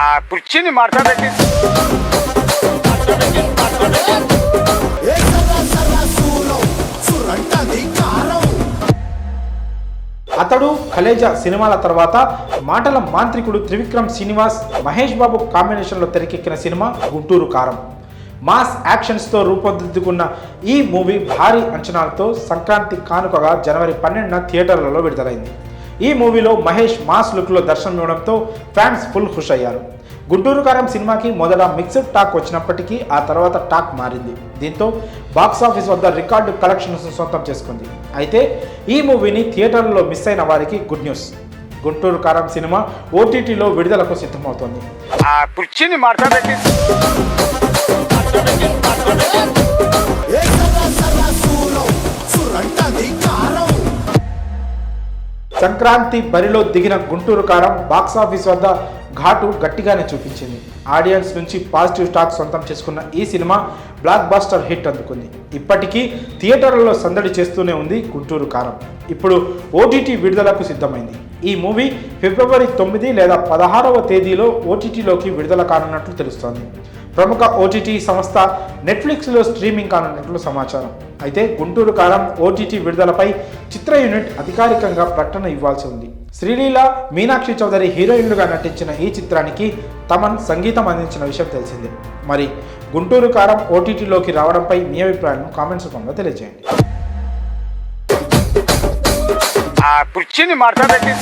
ఆ కుర్చీని మార్చబెట్టి అతడు కలేజా సినిమాల తర్వాత మాటల మాంత్రికుడు త్రివిక్రమ్ శ్రీనివాస్ మహేష్ బాబు కాంబినేషన్లో తెరకెక్కిన సినిమా గుంటూరు కారం. మాస్ యాక్షన్స్తో రూపొందిద్దుకున్న ఈ మూవీ భారీ అంచనాలతో సంక్రాంతి కానుకగా జనవరి 12న థియేటర్లలో విడుదలైంది. ఈ మూవీలో మహేష్ మాస్ లుక్లో దర్శనమివ్వడంతో ఫ్యాన్స్ ఫుల్ ఖుష్ అయ్యారు. గుంటూరు కారం సినిమాకి మొదట మిక్స్డ్ టాక్ వచ్చినప్పటికీ ఆ తర్వాత టాక్ మారింది. దీంతో బాక్సాఫీస్ వద్ద రికార్డు కలెక్షన్స్ సొంతం చేసుకుంది. అయితే ఈ మూవీని థియేటర్లలో మిస్ అయిన వారికి గుడ్ న్యూస్. గుంటూరు కారం సినిమా ఓటీటీలో విడుదలకు సిద్ధమవుతోంది. ఆ కుర్చీని మార్చబెట్టి సంక్రాంతి బరిలో దిగిన గుంటూరు కారం బాక్సాఫీస్ వద్ద ఘాటు గట్టిగానే చూపించింది. ఆడియన్స్ నుంచి పాజిటివ్ టాక్ సొంతం చేసుకున్న ఈ సినిమా బ్లాక్ బాస్టర్ హిట్ అందుకుంది. ఇప్పటికీ థియేటర్లలో సందడి చేస్తూనే ఉంది గుంటూరు కారం. ఇప్పుడు ఓటీటీ విడుదలకు సిద్ధమైంది. ఈ మూవీ ఫిబ్రవరి 9 లేదా 16వ తేదీలో ఓటీటీలోకి విడుదల కానున్నట్లు తెలుస్తోంది. ప్రముఖ ఓటీటీ సంస్థ నెట్ఫ్లిక్స్లో స్ట్రీమింగ్ కానున్నట్లు సమాచారం. అయితే గుంటూరు కారం ఓటీటీ విడుదలపై చిత్ర యూనిట్ అధికారికంగా ప్రకటన ఇవ్వాల్సి ఉంది. శ్రీలీల, మీనాక్షి చౌదరి హీరోయిన్లుగా నటించిన ఈ చిత్రానికి తమన్ సంగీతం అందించిన విషయం తెలిసిందే. మరి గుంటూరు కారం ఓటీటీలోకి రావడంపై మీ అభిప్రాయాలను కామెంట్స్ రూపంలో తెలియజేయండి. ఆ కుర్చీని మార్చబెట్టి